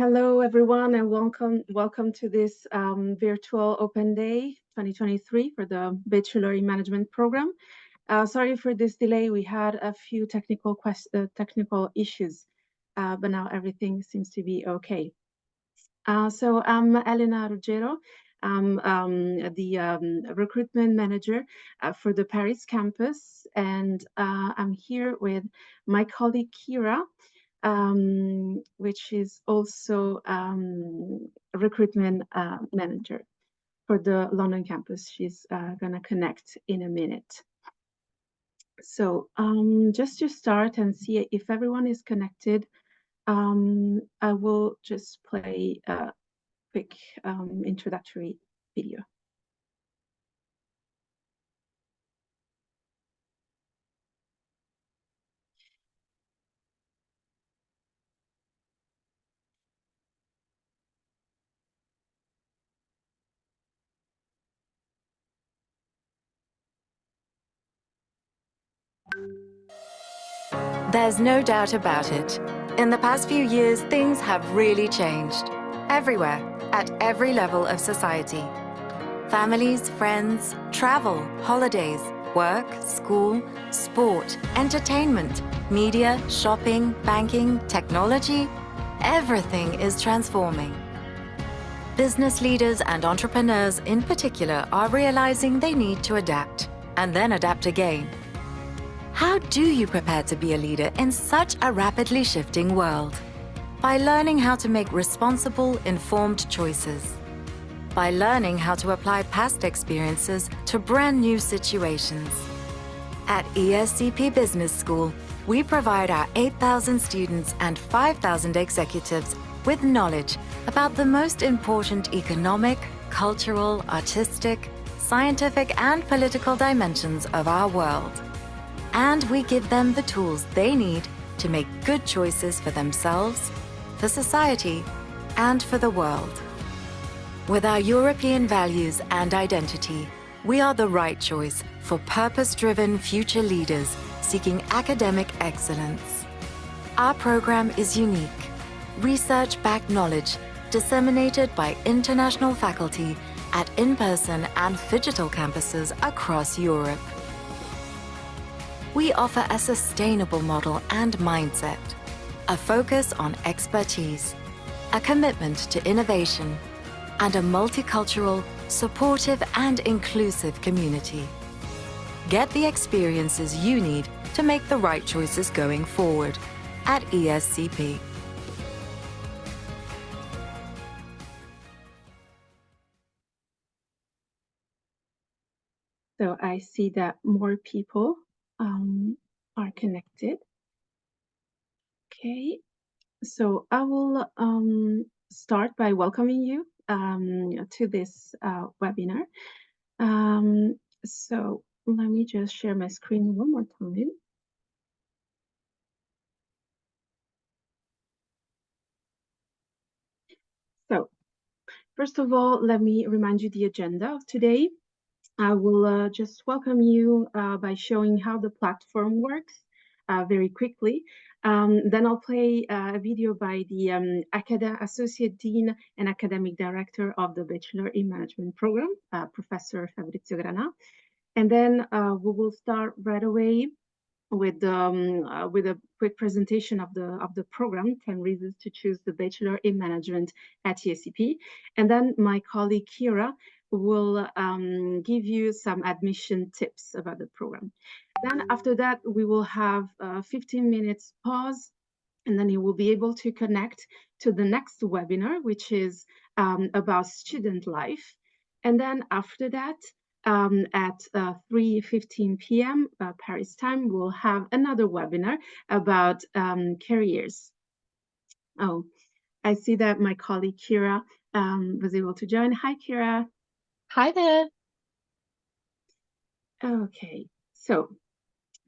Hello, everyone, and welcome to this virtual Open Day 2023 for the Bachelor in Management program. Sorry for this delay. We had a few technical issues, but now everything seems to be okay. So I'm Elena Ruggiero. I'm the recruitment manager for the Paris campus, and I'm here with my colleague Kira, which is also a recruitment manager for the London campus. She's going to connect in a minute. So just to start and see if everyone is connected, I will just play a quick introductory video. There's no doubt about it. In the past few years, things have really changed. Everywhere, at every level of society. Families, friends, travel, holidays, work, school, sport, entertainment, media, shopping, banking, technology, everything is transforming. Business leaders and entrepreneurs in particular are realizing they need to adapt, and then adapt again. How do you prepare to be a leader in such a rapidly shifting world? By learning how to make responsible, informed choices. By learning how to apply past experiences to brand new situations. At ESCP Business School, we provide our 8,000 students and 5,000 executives with knowledge about the most important economic, cultural, artistic, scientific, and political dimensions of our world. And we give them the tools they need to make good choices for themselves, for society, and for the world. With our European values and identity, we are the right choice for purpose-driven future leaders seeking academic excellence. Our program is unique, research-backed knowledge disseminated by international faculty at in-person and digital campuses across Europe. We offer a sustainable model and mindset, a focus on expertise, a commitment to innovation, and a multicultural, supportive, and inclusive community. Get the experiences you need to make the right choices going forward at ESCP. So I see that more people are connected. Okay, so I will start by welcoming you to this webinar. So let me just share my screen one more time. So first of all, let me remind you the agenda of today. I will just welcome you by showing how the platform works very quickly. Then I'll play a video by the Associate Dean and Academic Director of the Bachelor in Management program, Professor Fabrizio Grana. And then we will start right away with a quick presentation of the program, 10 reasons to choose the Bachelor in Management at ESCP. And then my colleague Kira will give you some admission tips about the program. Then after that, we will have 15 minutes pause, and then you will be able to connect to the next webinar, which is about student life. And then after that, at 3:15 p.m. Paris time, we'll have another webinar about careers. Oh, I see that my colleague Kira was able to join. Hi, Kira. Hi there. Okay, so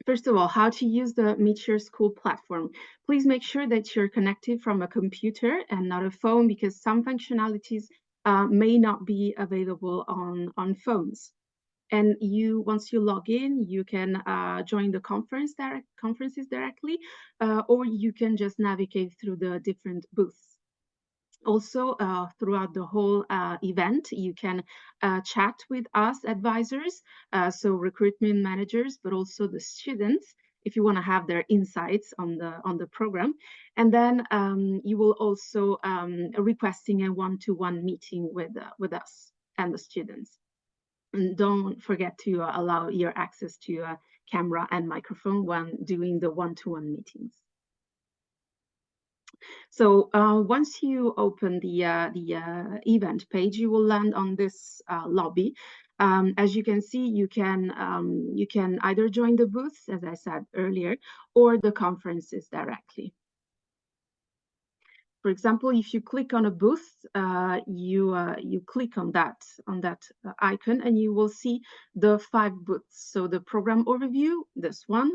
first of all, how to use the Meet Your School platform. Please make sure that you're connected from a computer and not a phone, because some functionalities may not be available on phones. And once you log in, you can join the conferences directly, or you can just navigate through the different booths. Also, throughout the whole event, you can chat with us advisors, so recruitment managers, but also the students, if you want to have their insights on the program. And then you will also requesting a one-to-one meeting with us and the students. And don't forget to allow your access to a camera and microphone when doing the one-to-one meetings. So once you open the event page, you will land on this lobby. As you can see, you can either join the booths, as I said earlier, or the conferences directly. For example, if you click on a booth, you click on that icon, and you will see the 5 booths. So the program overview, this one,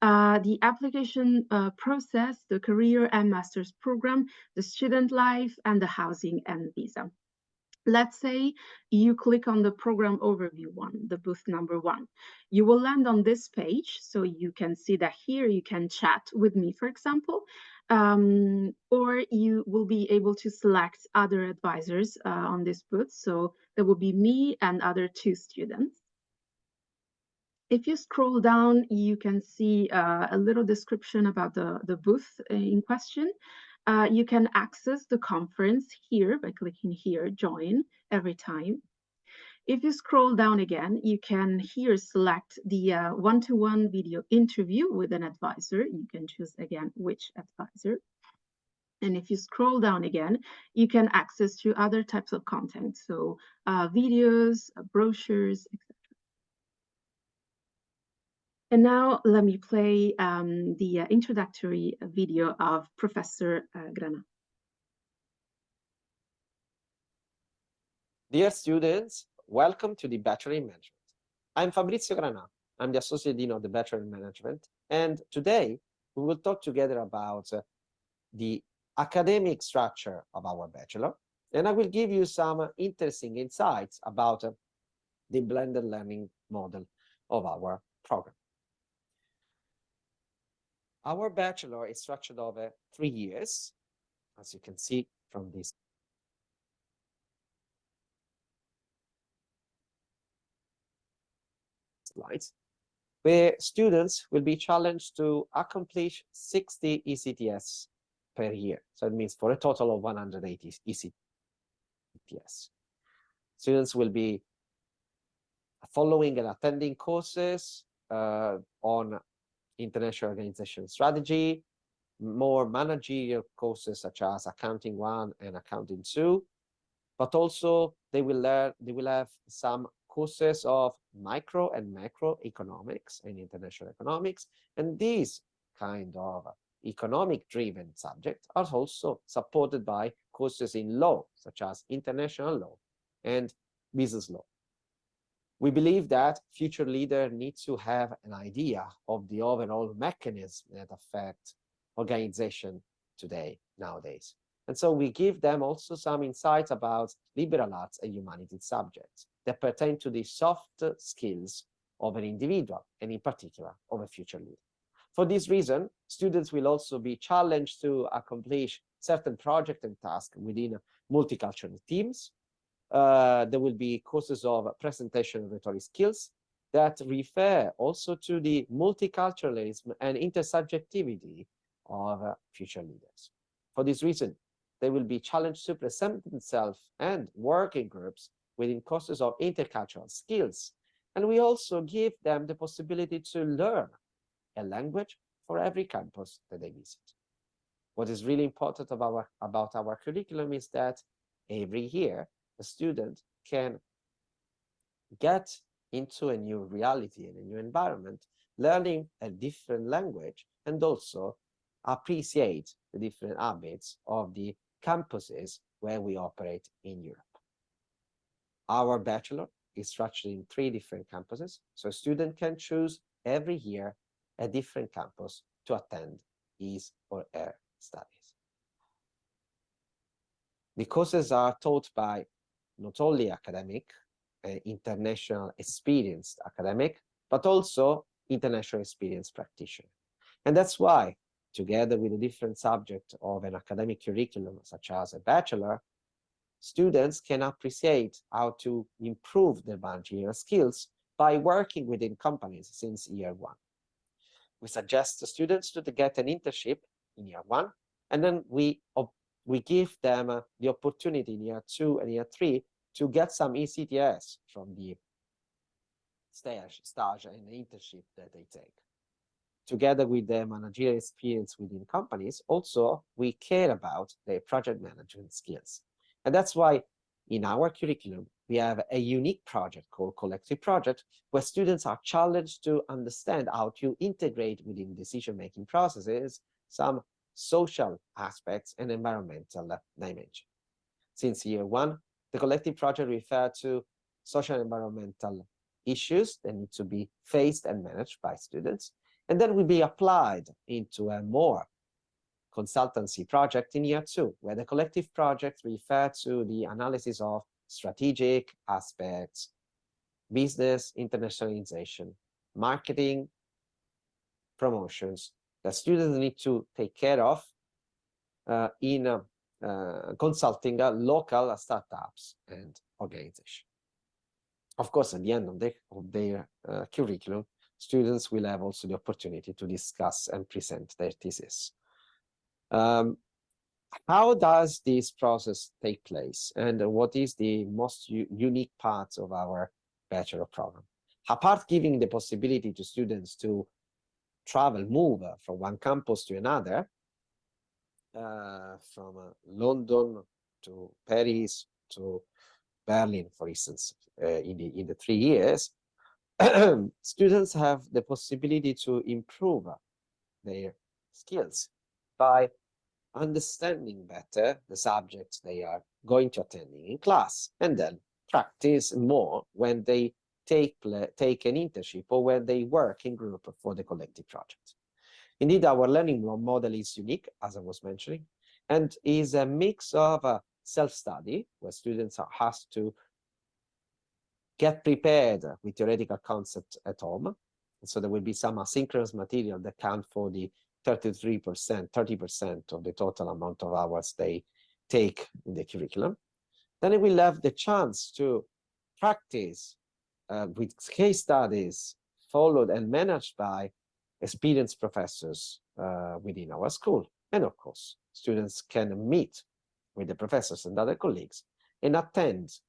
the application process, the career and master's program, the student life, and the housing and visa. Let's say you click on the program overview one, the booth number 1. You will land on this page, so you can see that here you can chat with me, for example, or you will be able to select other advisors on this booth. So there will be me and other 2 students. If you scroll down, you can see a little description about the booth in question. You can access the conference here by clicking here, join, every time. If you scroll down again, you can here select the one-to-one video interview with an advisor. You can choose again which advisor. And if you scroll down again, you can access to other types of content. So videos, brochures, etc. And now let me play the introductory video of Professor Grana. Dear students, welcome to the Bachelor in Management. I'm Fabrizio Grana. I'm the Associate Dean of the Bachelor in Management. And today we will talk together about the academic structure of our bachelor. And I will give you some interesting insights about the blended learning model of our program. Our bachelor is structured over 3 years, as you can see from this slides, where students will be challenged to accomplish 60 ECTS per year. So it means for a total of 180 ECTS. Students will be following and attending courses on international organization strategy, more managerial courses such as Accounting 1 and Accounting 2, but also they will have some courses of micro and macro economics and international economics, and these kind of economic-driven subjects are also supported by courses in law, such as international law and business law. We believe that future leaders need to have an idea of the overall mechanism that affect organization nowadays. And so we give them also some insights about liberal arts and humanities subjects that pertain to the soft skills of an individual, and in particular of a future leader. For this reason, students will also be challenged to accomplish certain projects and tasks within multicultural teams. There will be courses of presentation and rhetoric skills that refer also to the multiculturalism and intersubjectivity of future leaders. For this reason, they will be challenged to present themselves and work in groups within courses of intercultural skills. And we also give them the possibility to learn a language for every campus that they visit. What is really important about our curriculum is that every year, a student can get into a new reality and a new environment, learning a different language, and also appreciate the different habits of the campuses where we operate in Europe. Our bachelor is structured in 3 different campuses, so a student can choose every year a different campus to attend his or her studies. The courses are taught by not only academic, international experienced academic, but also international experienced practitioner. And that's why together with a different subject of an academic curriculum, such as a bachelor, students can appreciate how to improve their managerial skills by working within companies since year one. We suggest the students to get an internship in year one, and then we give them the opportunity in year 2 and year 3 to get some ECTS from the stage and internship that they take. Together with their managerial experience within companies, also we care about their project management skills. And that's why in our curriculum, we have a unique project called Collective Project, where students are challenged to understand how to integrate within decision-making processes some social aspects and environmental dimension. Since year one, the Collective Project refers to social and environmental issues that need to be faced and managed by students, and then will be applied into a more consultancy project in year 2, where the Collective Project refers to the analysis of strategic aspects, business internationalization, marketing, promotions that students need to take care of in consulting local startups and organizations. Of course, at the end of their curriculum, students will have also the opportunity to discuss and present their thesis. How does this process take place, and what is the most unique part of our bachelor program? Apart giving the possibility to students to move from one campus to another, from London to Paris to Berlin, for instance, in the 3 years, students have the possibility to improve their skills by understanding better the subjects they are going to attending in class, and then practice more when they take an internship or when they work in group for the Collective Project. Indeed, our learning model is unique, as I was mentioning, and is a mix of self-study, where students are asked to get prepared with theoretical concepts at home. And so there will be some asynchronous material that count for the 30% of the total amount of hours they take in the curriculum. Then they will have the chance to practice with case studies followed and managed by experienced professors within our school. And of course, students can meet with the professors and other colleagues and attend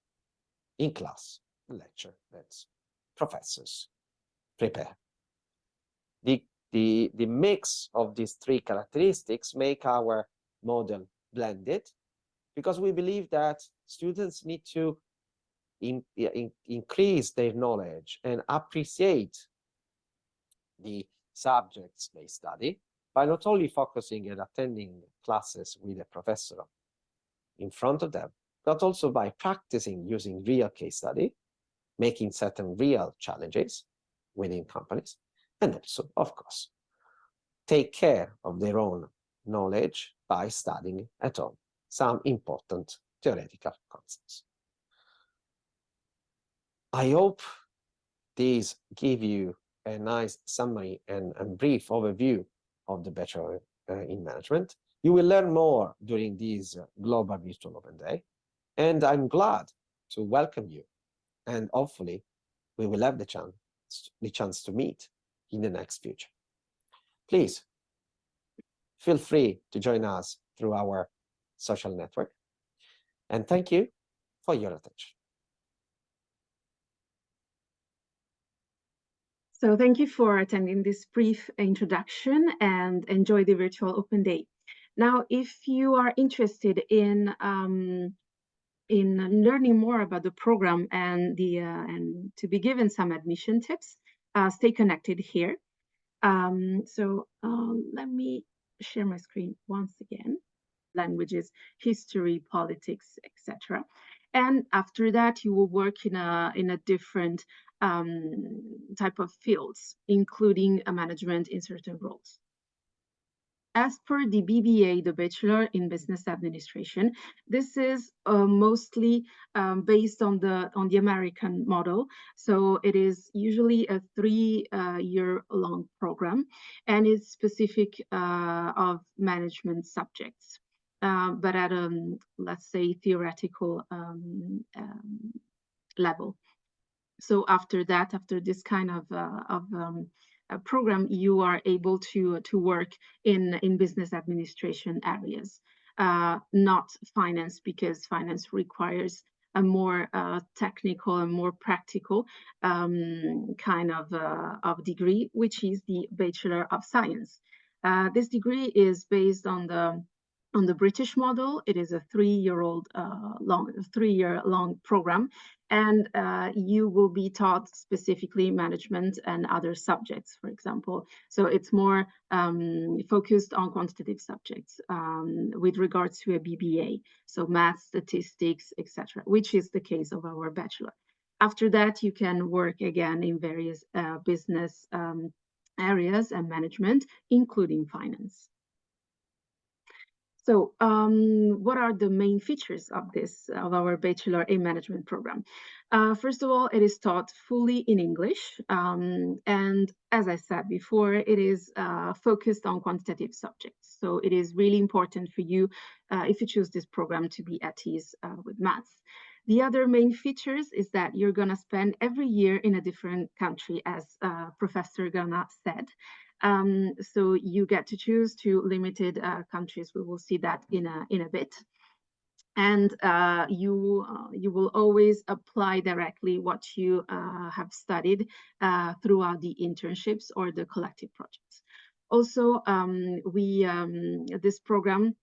in class a lecture that professors prepare. The mix of these 3 characteristics make our model blended, because we believe that students need to increase their knowledge and appreciate the subjects they study by not only focusing and attending classes with a professor in front of them, but also by practicing using real case study, making certain real challenges within companies, and also, of course, take care of their own knowledge by studying at home some important theoretical concepts. I hope these give you a nice summary and brief overview of the Bachelor in Management. You will learn more during this Global Virtual Open Day, and I'm glad to welcome you, and hopefully we will have the chance to meet in the next future. Please feel free to join us through our social network, and thank you for your attention. So thank you for attending this brief introduction, and enjoy the Virtual Open Day. Now, if you are interested in learning more about the program and to be given some admission tips, stay connected here. Let me share my screen once again. Languages, history, politics, etc. And after that, you will work in a different type of fields, including management in certain roles. As per the BBA, the Bachelor in Business Administration, this is mostly based on the American model. So it is usually a 3-year-long program, and it's specific of management subjects, but at let's say theoretical level. So after that, after this kind of program, you are able to work in business administration areas, not finance, because finance requires a more technical and more practical kind of degree, which is the Bachelor of Science. This degree is based on the British model. It is a 3-year long program, and you will be taught specifically management and other subjects, for example. So it's more focused on quantitative subjects with regards to a BBA, so math, statistics, etc., which is the case of our bachelor. After that, you can work again in various business areas and management, including finance. So what are the main features of our Bachelor in Management program? First of all, it is taught fully in English. And as I said before, it is focused on quantitative subjects. So it is really important for you, if you choose this program, to be at ease with maths. The other main features is that you're going to spend every year in a different country, as Professor Gana said. So you get to choose 2 limited countries. We will see that in a bit. And you will always apply directly what you have studied throughout the internships or the collective projects. Also, this program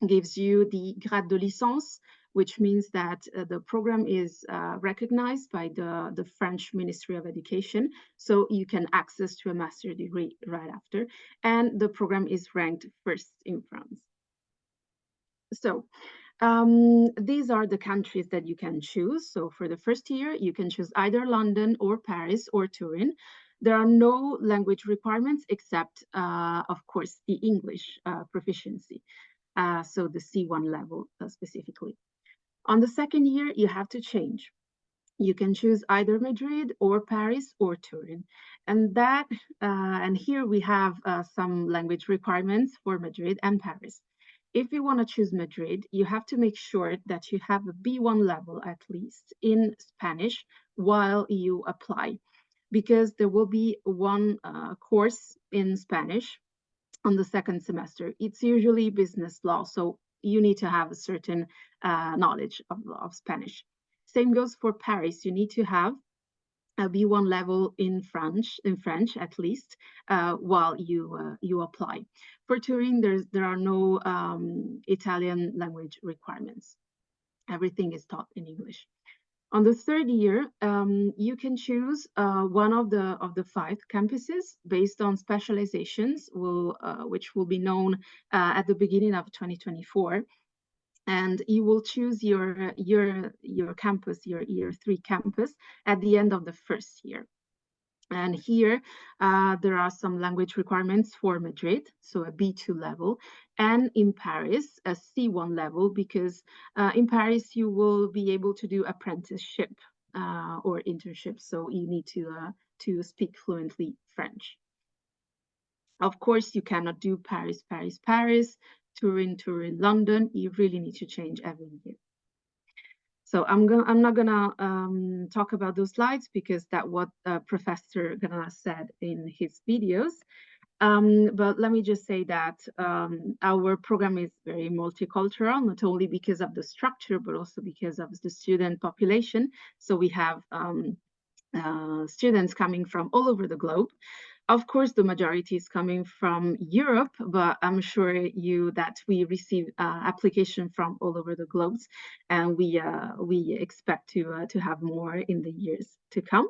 gives you the grade de licence, which means that the program is recognized by the French Ministry of Education, so you can access to a master's degree right after, and the program is ranked first in France. So these are the countries that you can choose. So for the first year, you can choose either London or Paris or Turin. There are no language requirements except, of course, the English proficiency, so the C1 level specifically. On the second year, you have to change. You can choose either Madrid or Paris or Turin. And here we have some language requirements for Madrid and Paris. If you want to choose Madrid, you have to make sure that you have a B1 level at least in Spanish while you apply, because there will be one course in Spanish on the second semester. It's usually business law, so you need to have a certain knowledge of Spanish. Same goes for Paris. You need to have a B1 level in French at least, while you apply. For Turin, there are no Italian language requirements. Everything is taught in English. On the third year, you can choose one of the 5 campuses based on specializations, which will be known at the beginning of 2024. And you will choose your campus, your year 3 campus, at the end of the first year. And here, there are some language requirements for Madrid, so a B2 level, and in Paris, a C1 level, because in Paris, you will be able to do apprenticeship or internship, so you need to speak fluently French. Of course, you cannot do Paris, Paris, Paris, Turin, Turin, London. You really need to change every year. So I'm not gonna talk about those slides, because that's what Professor Gana said in his videos. But let me just say that our program is very multicultural, not only because of the structure, but also because of the student population. So we have students coming from all over the globe. Of course, the majority is coming from Europe, but I'm sure that we receive application from all over the globe, and we expect to have more in the years to come.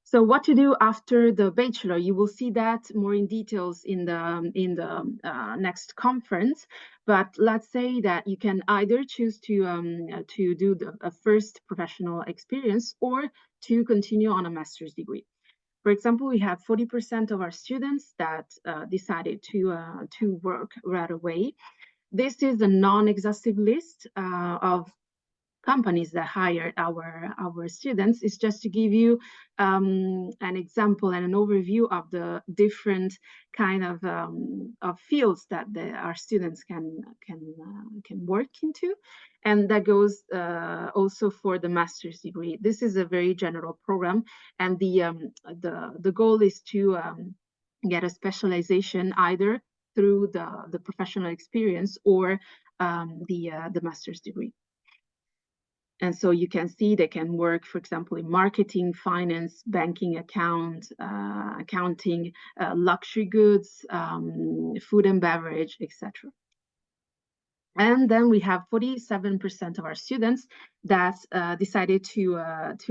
So what to do after the bachelor? You will see that more in details in the next conference. But let's say that you can either choose to do a first professional experience or to continue on a master's degree. For example, we have 40% of our students that decided to work right away. This is a non-exhaustive list of companies that hired our students. Is just to give you an example and an overview of the different kind of fields that our students can work into, and that goes also for the master's degree. This is a very general program, and the goal is to get a specialization either through the professional experience or the master's degree. And so you can see they can work, for example, in marketing, finance, banking, accounting, luxury goods, food and beverage, etc. And then we have 47% of our students that decided to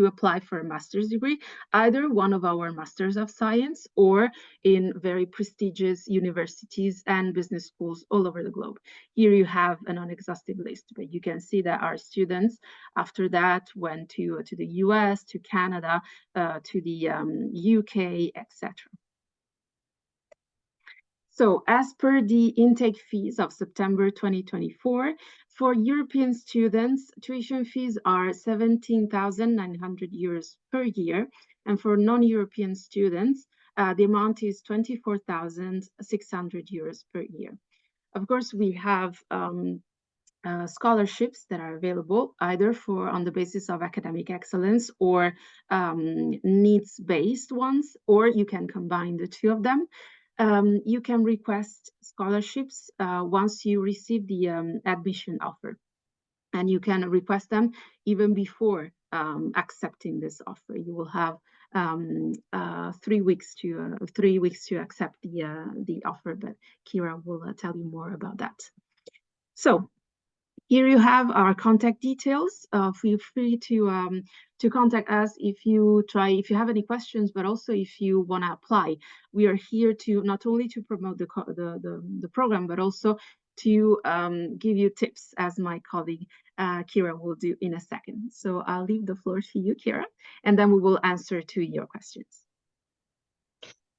apply for a master's degree, either one of our Masters of Science or in very prestigious universities and business schools all over the globe. Here you have a non-exhaustive list, but you can see that our students after that went to the US, to Canada, to the UK, etc. So as per the intake fees of September 2024, for European students, tuition fees are 17,900 euros per year. And for non-European students, the amount is 24,600 euros per year. Of course, we have scholarships that are available either on the basis of academic excellence or needs-based ones, or you can combine the two of them. You can request scholarships once you receive the admission offer, and you can request them even before accepting this offer. You will have 3 weeks to accept the offer, but Kira will tell you more about that. So here you have our contact details. Feel free to contact us if you have any questions, but also if you want to apply. We are here to not only to promote the program, but also to give you tips, as my colleague Kira will do in a second. So I'll leave the floor to you, Kira, and then we will answer to your questions.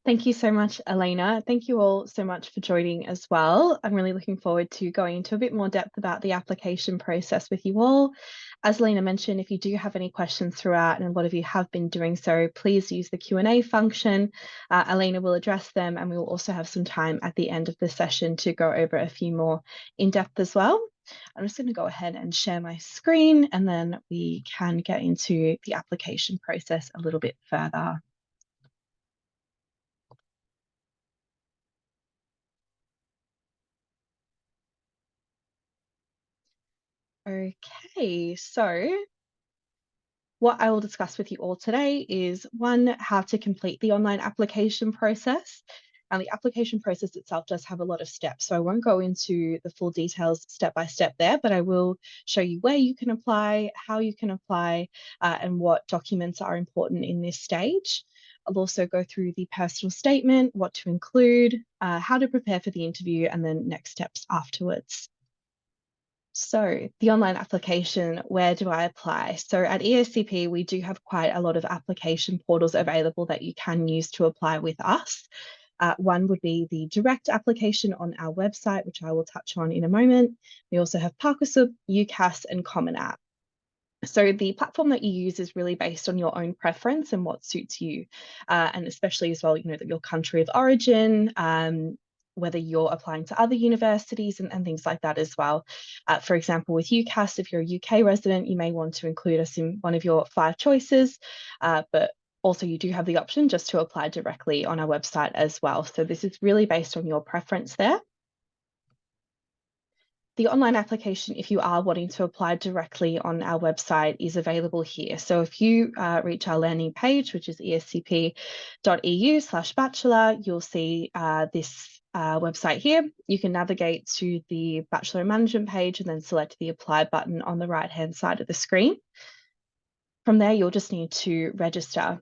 Thank you so much, Elena. Thank you all so much for joining as well. I'm really looking forward to going into a bit more depth about the application process with you all. As Elena mentioned, if you do have any questions throughout, and a lot of you have been doing so, please use the Q&A function. Elena will address them, and we will also have some time at the end of the session to go over a few more in depth as well. I'm just going to go ahead and share my screen, and then we can get into the application process a little bit further. Okay, so what I will discuss with you all today is, one, how to complete the online application process. And the application process itself does have a lot of steps, so I won't go into the full details step by step there, but I will show you where you can apply, how you can apply, and what documents are important in this stage. I'll also go through the personal statement, what to include, how to prepare for the interview, and then next steps afterwards. So the online application, where do I apply? So at ESCP, we do have quite a lot of application portals available that you can use to apply with us. One would be the direct application on our website, which I will touch on in a moment. We also have Parcoursup, UCAS, and Common App. So the platform that you use is really based on your own preference and what suits you, and especially as well, your country of origin, whether you're applying to other universities and things like that as well. For example, with UCAS, if you're a UK resident, you may want to include us in one of your 5 choices, but also you do have the option just to apply directly on our website as well. So this is really based on your preference there. The online application, if you are wanting to apply directly on our website, is available here. So if you reach our landing page, which is escp.eu/bachelor, you'll see this website here. You can navigate to the Bachelor in Management page and then select the Apply button on the right-hand side of the screen. From there, you'll just need to register.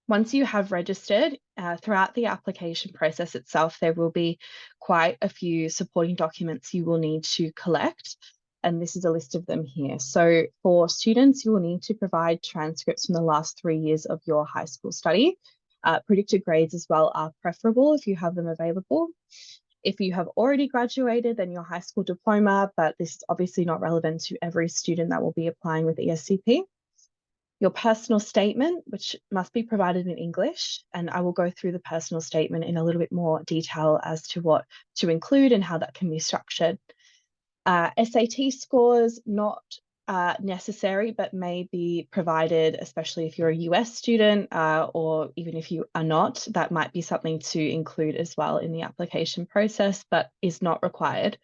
Once you have registered, throughout the application process itself, there will be quite a few supporting documents you will need to collect, and this is a list of them here. So for students, you will need to provide transcripts from the last 3 years of your high school study. Predicted grades as well are preferable if you have them available. If you have already graduated, then your high school diploma, but this is obviously not relevant to every student that will be applying with ESCP. Your personal statement, which must be provided in English, and I will go through the personal statement in a little bit more detail as to what to include and how that can be structured. SAT scores, not necessary, but may be provided, especially if you're a US student, or even if you are not, that might be something to include as well in the application process, but is not required.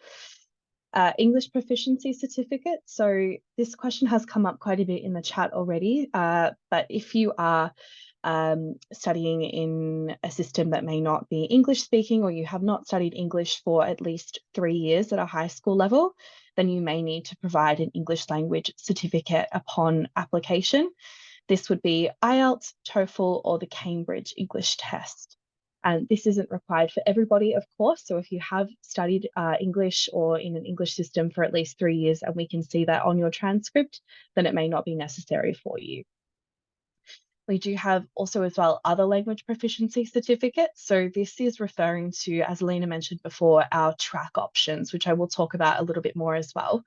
English proficiency certificate. So this question has come up quite a bit in the chat already, but if you are studying in a system that may not be English speaking, or you have not studied English for at least 3 years at a high school level, then you may need to provide an English language certificate upon application. This would be IELTS, TOEFL, or the Cambridge English test. And this isn't required for everybody, of course. So if you have studied English or in an English system for at least 3 years, and we can see that on your transcript, then it may not be necessary for you. We do have also as well other language proficiency certificates. So this is referring to, as Alina mentioned before, our track options, which I will talk about a little bit more as well.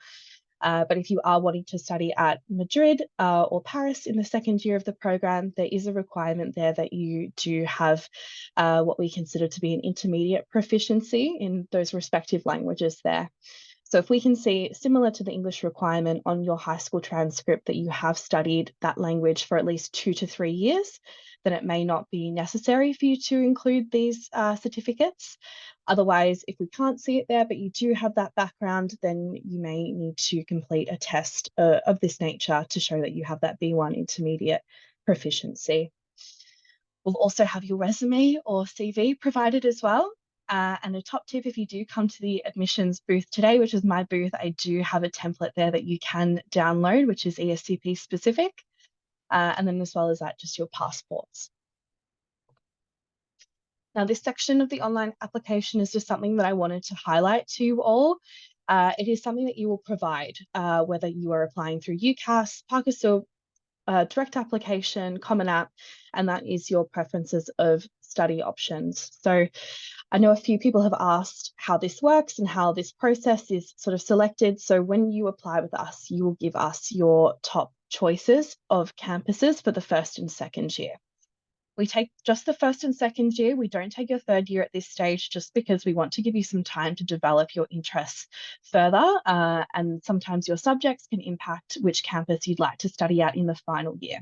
But if you are wanting to study at Madrid or Paris in the second year of the program, there is a requirement there that you do have what we consider to be an intermediate proficiency in those respective languages there. So if we can see, similar to the English requirement on your high school transcript, that you have studied that language for at least 2 to 3 years, then it may not be necessary for you to include these certificates. Otherwise, if we can't see it there, but you do have that background, then you may need to complete a test of this nature to show that you have that B1 intermediate proficiency. We'll also have your resume or CV provided as well. And a top tip, if you do come to the admissions booth today, which is my booth, I do have a template there that you can download, which is ESCP specific. And then as well as that, just your passports. Now, this section of the online application is just something that I wanted to highlight to you all. It is something that you will provide, whether you are applying through UCAS, Parkersil, direct application, Common App, and that is your preferences of study options. So I know a few people have asked how this works and how this process is sort of selected. So when you apply with us, you will give us your top choices of campuses for the first and second year. We take just the first and second year. We don't take your third year at this stage, just because we want to give you some time to develop your interests further. And sometimes your subjects can impact which campus you'd like to study at in the final year.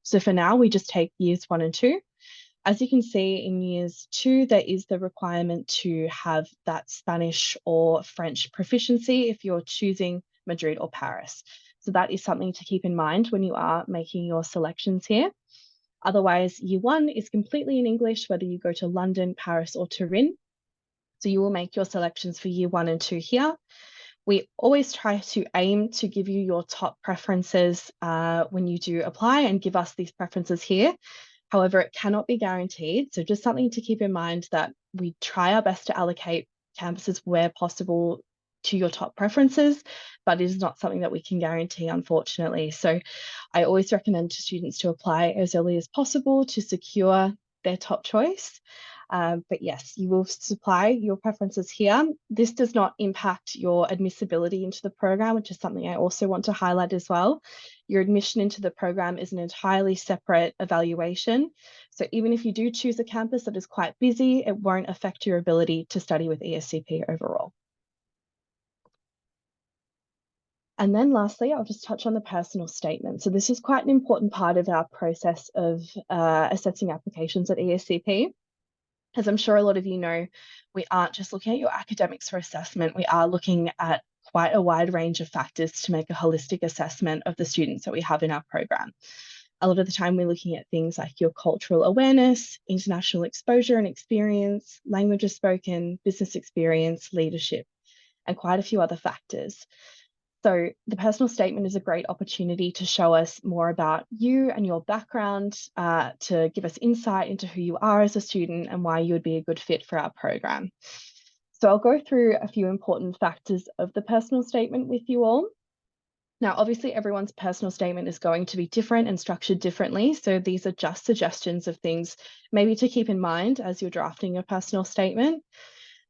So for now, we just take years 1 and 2. As you can see, in years 2, there is the requirement to have that Spanish or French proficiency if you're choosing Madrid or Paris. So that is something to keep in mind when you are making your selections here. Otherwise, year 1 is completely in English, whether you go to London, Paris, or Turin. So you will make your selections for year 1 and 2 here. We always try to aim to give you your top preferences when you do apply and give us these preferences here. However, it cannot be guaranteed. So just something to keep in mind, that we try our best to allocate campuses where possible to your top preferences, but it is not something that we can guarantee, unfortunately. So I always recommend to students to apply as early as possible to secure their top choice. But yes, you will supply your preferences here. This does not impact your admissibility into the program, which is something I also want to highlight as well. Your admission into the program is an entirely separate evaluation. So even if you do choose a campus that is quite busy, it won't affect your ability to study with ESCP overall. And then lastly, I'll just touch on the personal statement. So this is quite an important part of our process of assessing applications at ESCP. As I'm sure a lot of you know, we aren't just looking at your academics for assessment. We are looking at quite a wide range of factors to make a holistic assessment of the students that we have in our program. A lot of the time, we're looking at things like your cultural awareness, international exposure and experience, languages spoken, business experience, leadership, and quite a few other factors. So the personal statement is a great opportunity to show us more about you and your background, to give us insight into who you are as a student and why you would be a good fit for our program. So I'll go through a few important factors of the personal statement with you all. Now, obviously, everyone's personal statement is going to be different and structured differently. So these are just suggestions of things maybe to keep in mind as you're drafting your personal statement.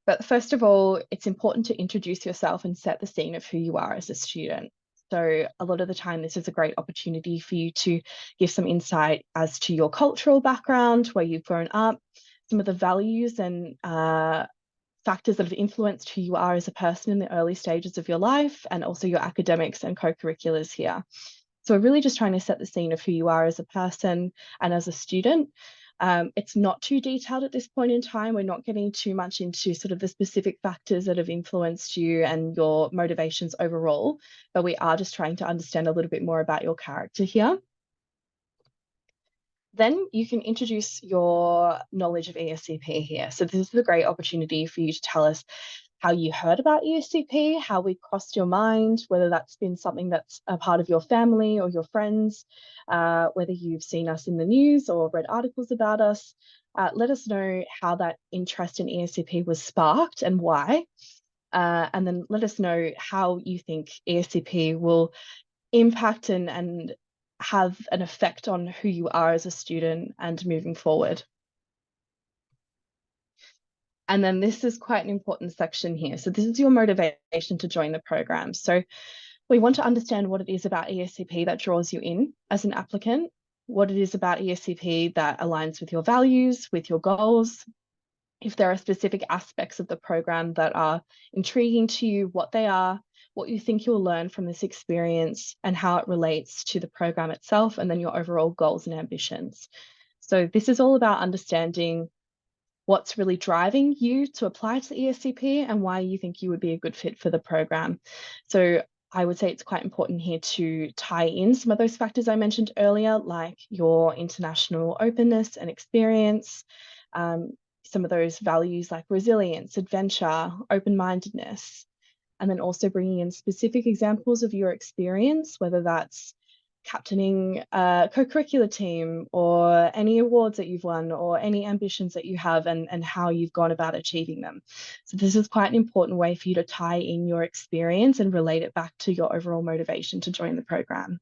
But first of all, it's important to introduce yourself and set the scene of who you are as a student. So a lot of the time, this is a great opportunity for you to give some insight as to your cultural background, where you've grown up, some of the values and factors that have influenced who you are as a person in the early stages of your life, and also your academics and co-curriculars here. So we're really just trying to set the scene of who you are as a person and as a student. It's not too detailed at this point in time. We're not getting too much into sort of the specific factors that have influenced you and your motivations overall, but we are just trying to understand a little bit more about your character here. Then you can introduce your knowledge of ESCP here. So this is a great opportunity for you to tell us how you heard about ESCP, how we crossed your mind, whether that's been something that's a part of your family or your friends, whether you've seen us in the news or read articles about us. Let us know how that interest in ESCP was sparked and why. And then let us know how you think ESCP will impact and have an effect on who you are as a student and moving forward. And then this is quite an important section here. So this is your motivation to join the program. So we want to understand what it is about ESCP that draws you in as an applicant, what it is about ESCP that aligns with your values, with your goals, if there are specific aspects of the program that are intriguing to you, what they are, what you think you'll learn from this experience, and how it relates to the program itself, and then your overall goals and ambitions. So this is all about understanding what's really driving you to apply to the ESCP and why you think you would be a good fit for the program. So I would say it's quite important here to tie in some of those factors I mentioned earlier, like your international openness and experience, some of those values like resilience, adventure, open-mindedness, and then also bringing in specific examples of your experience, whether that's captaining a co-curricular team or any awards that you've won or any ambitions that you have and how you've gone about achieving them. So this is quite an important way for you to tie in your experience and relate it back to your overall motivation to join the program.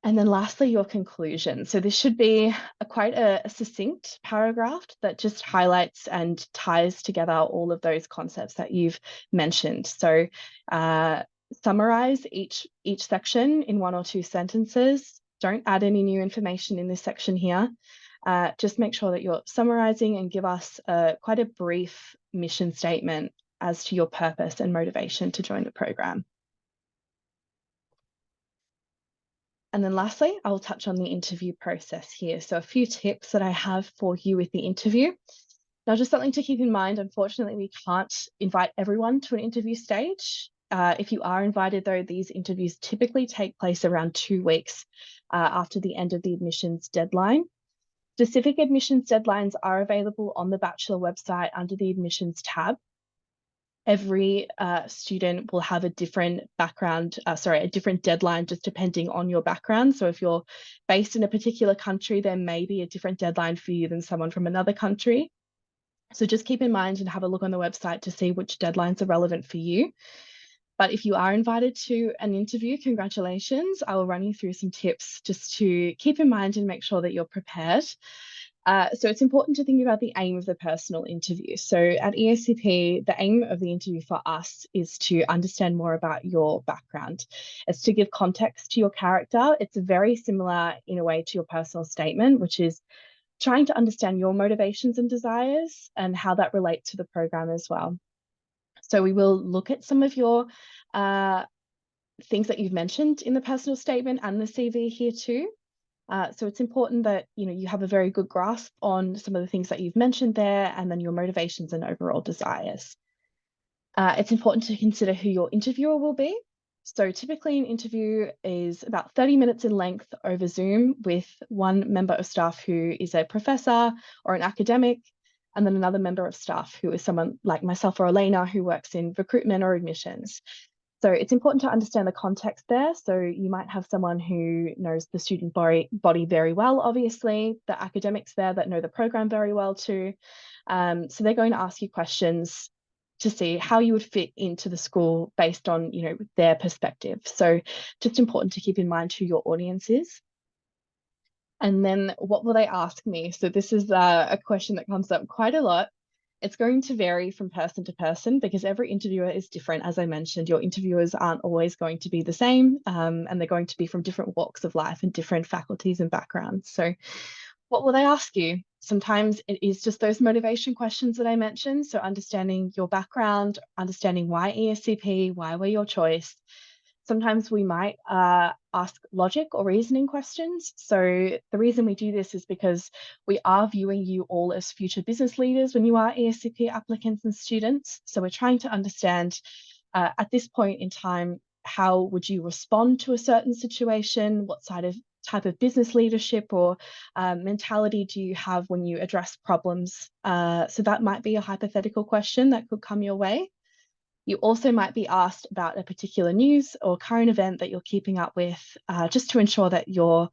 And then lastly, your conclusion. So this should be quite a succinct paragraph that just highlights and ties together all of those concepts that you've mentioned. So summarize each section in 1 or 2 sentences. Don't add any new information in this section here. Just make sure that you're summarizing and give us quite a brief mission statement as to your purpose and motivation to join the program. And then lastly, I'll touch on the interview process here. So a few tips that I have for you with the interview. Now, just something to keep in mind, unfortunately, we can't invite everyone to an interview stage. If you are invited, though, these interviews typically take place around 2 weeks after the end of the admissions deadline. Specific admissions deadlines are available on the Bachelor website under the admissions tab. Every student will have a different a different deadline just depending on your background. So if you're based in a particular country, there may be a different deadline for you than someone from another country. So just keep in mind and have a look on the website to see which deadlines are relevant for you. But if you are invited to an interview, congratulations. I will run you through some tips just to keep in mind and make sure that you're prepared. So it's important to think about the aim of the personal interview. So at ESCP, the aim of the interview for us is to understand more about your background. It's to give context to your character. It's very similar in a way to your personal statement, which is trying to understand your motivations and desires and how that relates to the program as well. So we will look at some of your things that you've mentioned in the personal statement and the CV here too. So it's important that you have a very good grasp on some of the things that you've mentioned there, and then your motivations and overall desires. It's important to consider who your interviewer will be. So typically an interview is about 30 minutes in length over Zoom with one member of staff who is a professor or an academic, and then another member of staff who is someone like myself or Elena who works in recruitment or admissions. So it's important to understand the context there. So you might have someone who knows the student body very well, obviously, the academics there that know the program very well too. So they're going to ask you questions to see how you would fit into the school based on, their perspective. So just important to keep in mind who your audience is. And then what will they ask me? So this is a question that comes up quite a lot. It's going to vary from person to person because every interviewer is different. As I mentioned, your interviewers aren't always going to be the same, and they're going to be from different walks of life and different faculties and backgrounds. So what will they ask you? Sometimes it is just those motivation questions that I mentioned. So understanding your background, understanding why ESCP, why were your choice. Sometimes we might ask logic or reasoning questions. So the reason we do this is because we are viewing you all as future business leaders when you are ESCP applicants and students. So we're trying to understand at this point in time, how would you respond to a certain situation? What type of business leadership or mentality do you have when you address problems? So that might be a hypothetical question that could come your way. You also might be asked about a particular news or current event that you're keeping up with, just to ensure that you're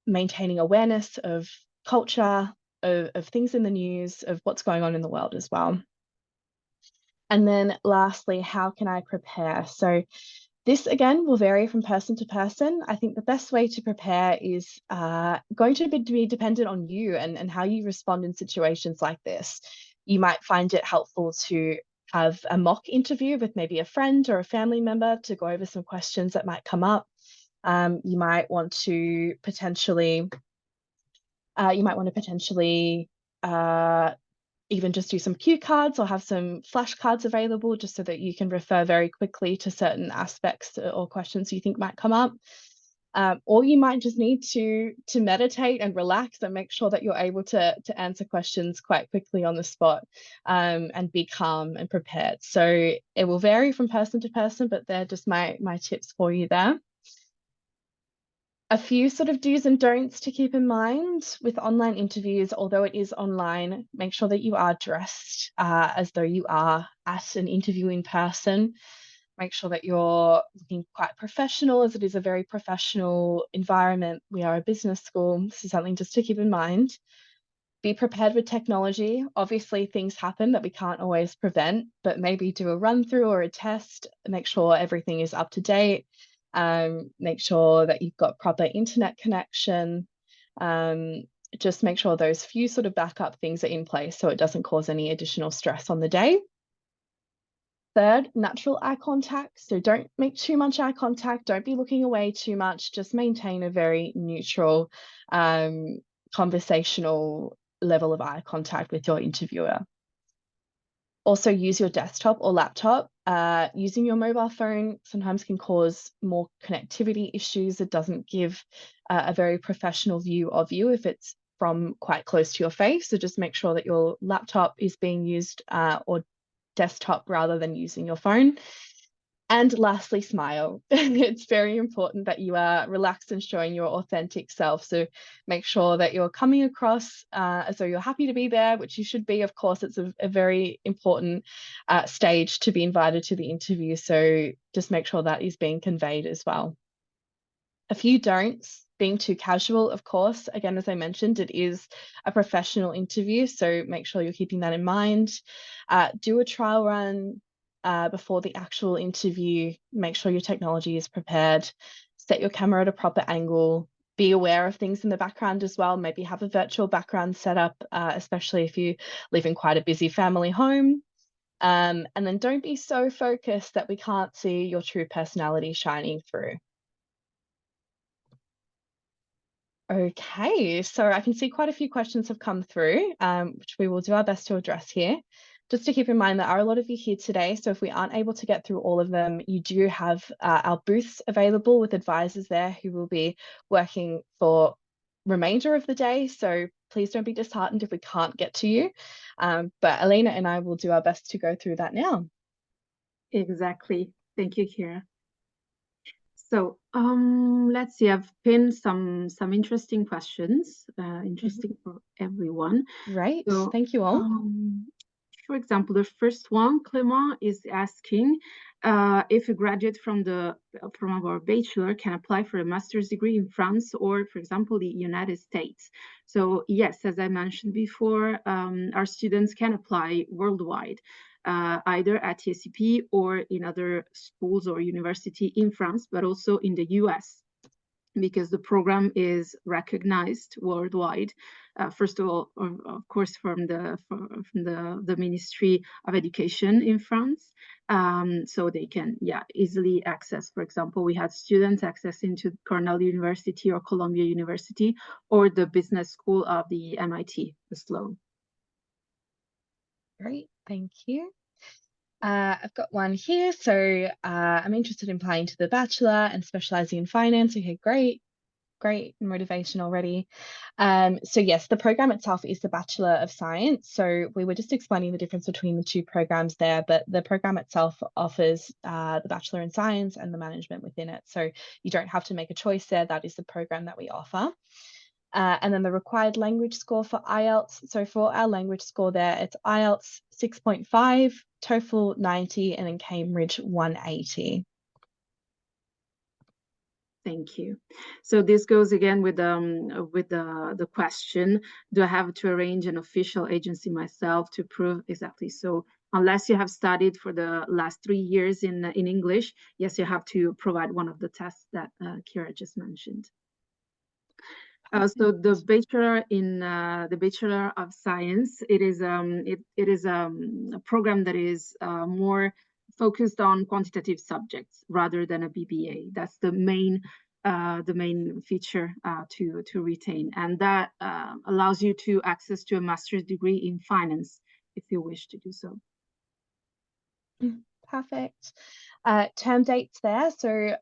maintaining awareness of culture, of things in the news, of what's going on in the world as well. And then lastly, how can I prepare? So this, again, will vary from person to person. I think the best way to prepare is going to be dependent on you and how you respond in situations like this. You might find it helpful to have a mock interview with maybe a friend or a family member to go over some questions that might come up. You might want to potentially even just do some cue cards or have some flashcards available just so that you can refer very quickly to certain aspects or questions you think might come up. Or you might just need to meditate and relax and make sure that you're able to answer questions quite quickly on the spot, and be calm and prepared. So it will vary from person to person, but they're just my tips for you there. A few sort of do's and don'ts to keep in mind with online interviews. Although it is online, make sure that you are dressed as though you are at an interview in person. Make sure that you're looking quite professional, as it is a very professional environment. We are a business school. This is something just to keep in mind. Be prepared with technology. Obviously, things happen that we can't always prevent, but maybe do a run through or a test. Make sure everything is up to date. Make sure that you've got proper internet connection. Just make sure those few sort of backup things are in place so it doesn't cause any additional stress on the day. Third, natural eye contact. So don't make too much eye contact. Don't be looking away too much. Just maintain a very neutral, conversational level of eye contact with your interviewer. Also use your desktop or laptop. Using your mobile phone sometimes can cause more connectivity issues. It doesn't give a very professional view of you if it's from quite close to your face. So just make sure that your laptop is being used, or desktop, rather than using your phone. And lastly, smile. It's very important that you are relaxed and showing your authentic self. So make sure that you're coming across as though you're happy to be there, which you should be. Of course, it's a very important stage to be invited to the interview. So just make sure that is being conveyed as well. A few don'ts: being too casual, of course. Again, as I mentioned, it is a professional interview, so make sure you're keeping that in mind. Do a trial run before the actual interview. Make sure your technology is prepared. Set your camera at a proper angle. Be aware of things in the background as well. Maybe have a virtual background set up, especially if you live in quite a busy family home. And then don't be so focused that we can't see your true personality shining through. Okay, so I can see quite a few questions have come through, which we will do our best to address here. Just to keep in mind, there are a lot of you here today, so if we aren't able to get through all of them, you do have our booths available with advisors there who will be working for remainder of the day. So please don't be disheartened if we can't get to you. But Elena and I will do our best to go through that now. Exactly. Thank you, Kira. So let's see, I've pinned some interesting questions, interesting for everyone. Great, So, thank you all. for example, the first one, Clément is asking if a graduate from our bachelor can apply for a master's degree in France or, for example, the United States. So yes, as I mentioned before, our students can apply worldwide. either at ESCP or in other schools or university in France, but also in the US, because the program is recognized worldwide. First of all, of course, from the Ministry of Education in France, so they can easily access. For example, we had students accessing to Cornell University or Columbia University or the business school of the MIT, the Sloan. Great, thank you. I've got one here. So I'm interested in applying to the bachelor and specializing in finance. Okay, great motivation already. So yes, the program itself is the Bachelor of Science. So we were just explaining the difference between the two programs there, but the program itself offers the Bachelor in Science and the management within it. So you don't have to make a choice there. That is the program that we offer. And then the required language score for IELTS. So for our language score there, it's IELTS 6.5, TOEFL 90, and then Cambridge 180. Thank you. So this goes again with the question: do I have to arrange an official agency myself to prove exactly? So unless you have studied for the last 3 years in English, yes, you have to provide one of the tests that Kira just mentioned. So the Bachelor of Science, it is a program that is more focused on quantitative subjects rather than a BBA. That's the main feature to retain, and that allows you to access to a master's degree in finance if you wish to do so. Perfect. Term dates there. So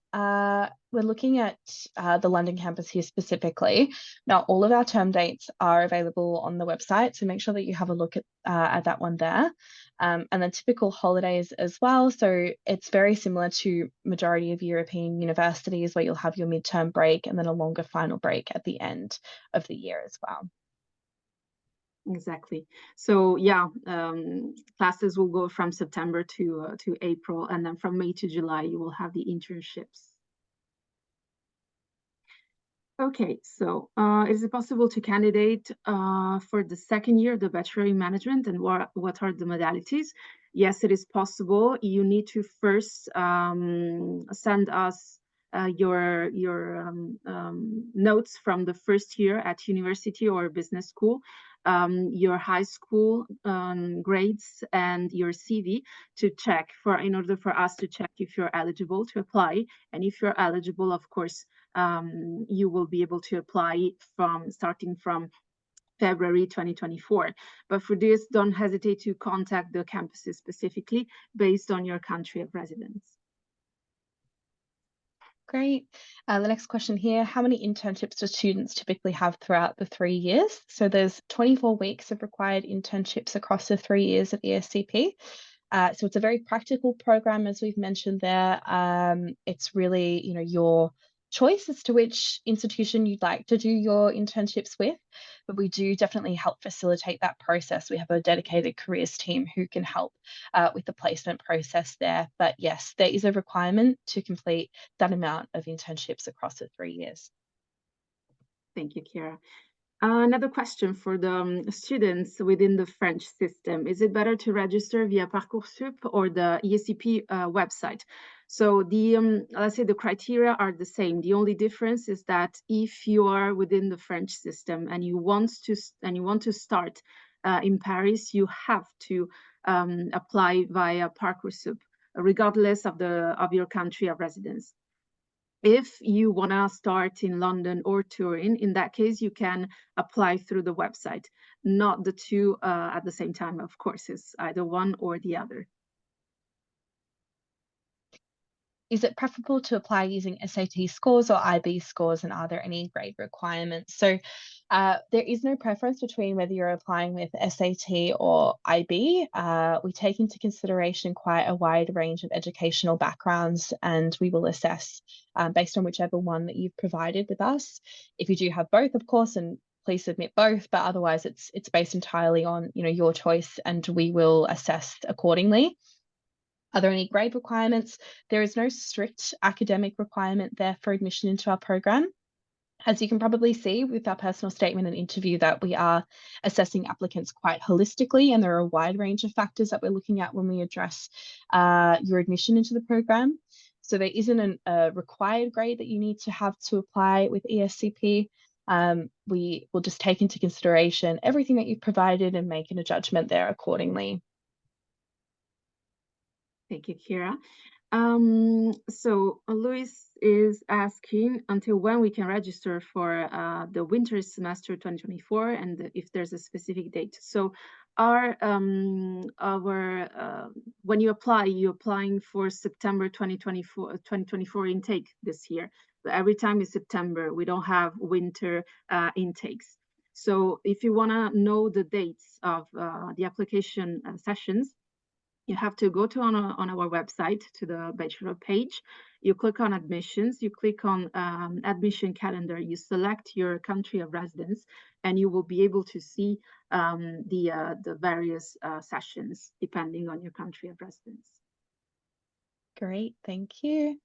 we're looking at the London campus here specifically. Now, all of our term dates are available on the website, so make sure that you have a look at that one there. And then typical holidays as well. So it's very similar to majority of European universities, where you'll have your midterm break and then a longer final break at the end of the year as well. Exactly. So classes will go from September to April, and then from May to July you will have the internships. Okay, so is it possible to candidate for the second year, the Bachelor in Management, and what are the modalities? Yes, it is possible. You need to first send us your notes from the first year at university or business school, your high school grades, and your CV to check in order for us to check if you're eligible to apply. And if you're eligible, of course, you will be able to apply starting from February 2024. But for this, don't hesitate to contact the campuses specifically based on your country of residence. Great. The next question here: how many internships do students typically have throughout the 3 years? So there's 24 weeks of required internships across the 3 years at ESCP. So it's a very practical program, as we've mentioned there. It's really, your choice as to which institution you'd like to do your internships with, but we do definitely help facilitate that process. We have a dedicated careers team who can help with the placement process there. But yes, there is a requirement to complete that amount of internships across the 3 years. Thank you, Kira. Another question for the students within the French system: is it better to register via Parcoursup or the ESCP website? So let's say the criteria are the same. The only difference is that if you are within the French system and you want to start in Paris, you have to apply via Parcoursup, regardless of your country of residence. If you want to start in London or Turin, in that case, you can apply through the website, not the two at the same time. Of course, it's either one or the other. Is it preferable to apply using SAT scores or IB scores, and are there any grade requirements? So there is no preference between whether you're applying with SAT or IB. We take into consideration quite a wide range of educational backgrounds, and we will assess based on whichever one that you've provided with us. If you do have both, of course, and please submit both, but otherwise it's based entirely on your choice, and we will assess accordingly. Are there any grade requirements? There is no strict academic requirement there for admission into our program. As you can probably see with our personal statement and interview, that we are assessing applicants quite holistically, and there are a wide range of factors that we're looking at when we address your admission into the program. So there isn't a required grade that you need to have to apply with ESCP. We will just take into consideration everything that you've provided and make a judgment there accordingly. Thank you, Kira. So Luis is asking until when we can register for the winter semester 2024, and if there's a specific date. So when you apply, you're applying for September 2024 intake this year. So every time is September, we don't have winter intakes. So if you want to know the dates of the application sessions, you have to go to on our website to the bachelor page. You click on admissions, you click on admission calendar, you select your country of residence, and you will be able to see the various sessions depending on your country of residence. Great, thank you.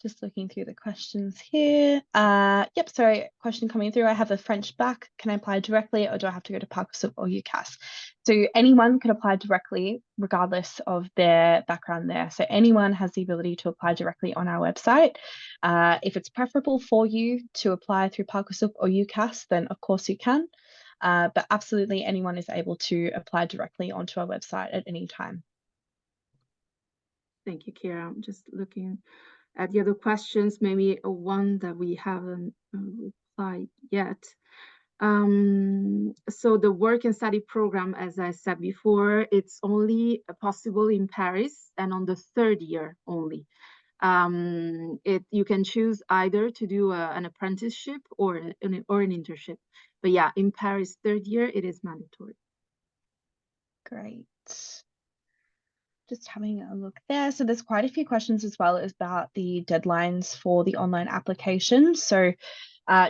Just looking through the questions here. Yep, sorry, question coming through. I have a French bac. Can I apply directly, or do I have to go to Parcoursup or UCAS? So anyone can apply directly regardless of their background there. So anyone has the ability to apply directly on our website. If it's preferable for you to apply through Parcoursup or UCAS, then of course you can. But absolutely anyone is able to apply directly onto our website at any time. Thank you, Kira. I'm just looking at the other questions, maybe one that we haven't replied yet. So the work and study program, as I said before, it's only possible in Paris and on the third year only. You can choose either to do an apprenticeship or an internship. But yeah, in Paris third year, it is mandatory. Great. Just having a look there. So there's quite a few questions as well about the deadlines for the online application. So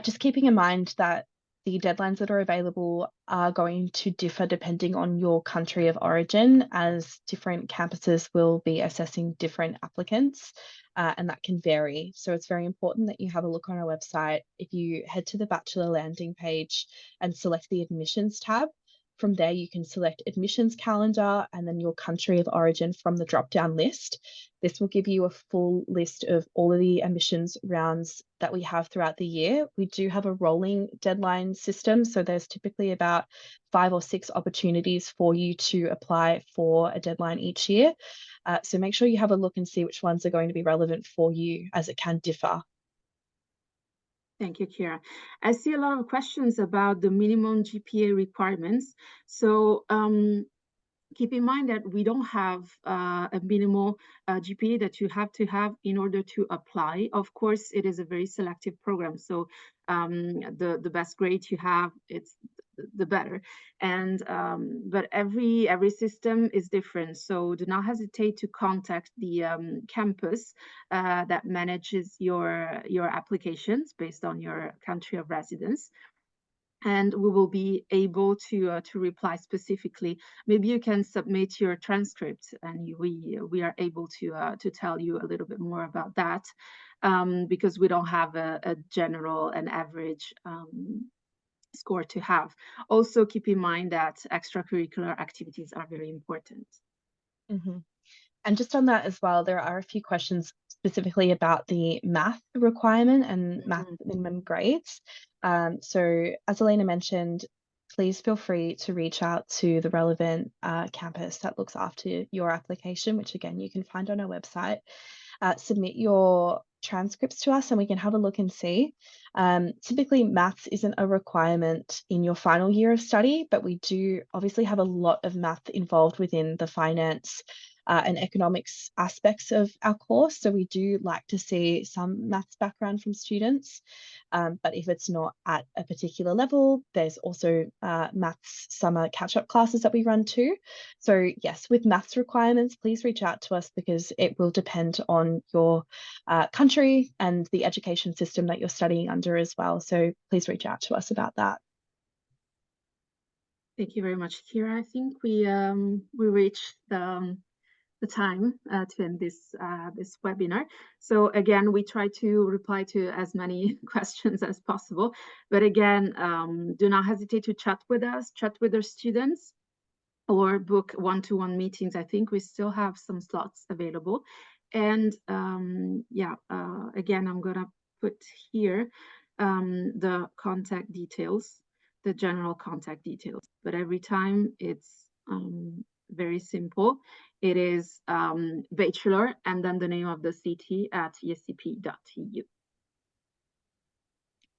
just keeping in mind that the deadlines that are available are going to differ depending on your country of origin, as different campuses will be assessing different applicants, and that can vary. So it's very important that you have a look on our website. If you head to the Bachelor landing page and select the admissions tab, from there, you can select admissions calendar and then your country of origin from the drop-down list. This will give you a full list of all of the admissions rounds that we have throughout the year. We do have a rolling deadline system, so there's typically about 5 or 6 opportunities for you to apply for a deadline each year. So make sure you have a look and see which ones are going to be relevant for you, as it can differ. Thank you, Kira. I see a lot of questions about the minimum GPA requirements. So keep in mind that we don't have a minimal GPA that you have to have in order to apply. Of course, it is a very selective program. So the best grade you have, it's the better. And but every system is different. So do not hesitate to contact the campus that manages your applications based on your country of residence. And we will be able to reply specifically. Maybe you can submit your transcript, and we are able to tell you a little bit more about that, because we don't have a general and average score to have. Also, keep in mind that extracurricular activities are very important. Mm-hmm. And just on that as well, there are a few questions specifically about the math requirement and math minimum grades. So as Elena mentioned, please feel free to reach out to the relevant campus that looks after your application, which again, you can find on our website. Submit your transcripts to us and we can have a look and see. Typically, maths isn't a requirement in your final year of study, but we do obviously have a lot of math involved within the finance and economics aspects of our course. So we do like to see some maths background from students. But if it's not at a particular level, there's also maths summer catch-up classes that we run too. So yes, with maths requirements, please reach out to us because it will depend on your country and the education system that you're studying under as well. So please reach out to us about that. Thank you very much, Kira. I think we reached the the time to end this this webinar. So again, we try to reply to as many questions as possible. But again, do not hesitate to chat with us, chat with our students, or book one-to-one meetings. I think we still have some slots available. And yeah, again, I'm gonna put here the contact details, the general contact details. But every time it's very simple. It is bachelor and then the name of the city at escp.eu.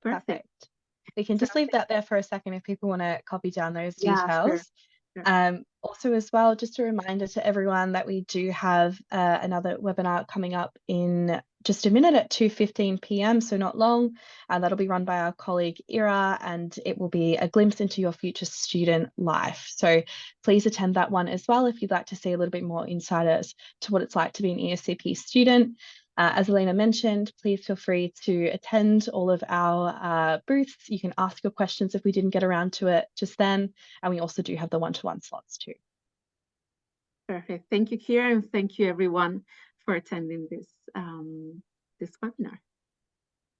Perfect. We can just leave that there for a second if people want to copy down those details. Sure. Also as well, just a reminder to everyone that we do have another webinar coming up in just a minute at 2:15 p.m, so not long, and that'll be run by our colleague Ira, and it will be a glimpse into your future student life. So please attend that one as well if you'd like to see a little bit more insight as to what it's like to be an ESCP student. As Elena mentioned, please feel free to attend all of our booths. You can ask your questions if we didn't get around to it just then. And we also do have the one-to-one slots too. Perfect. Thank you, Kira, and thank you everyone for attending this this webinar.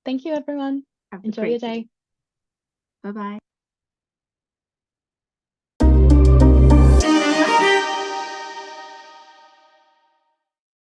Thank you, everyone. Enjoy your day. Bye-bye.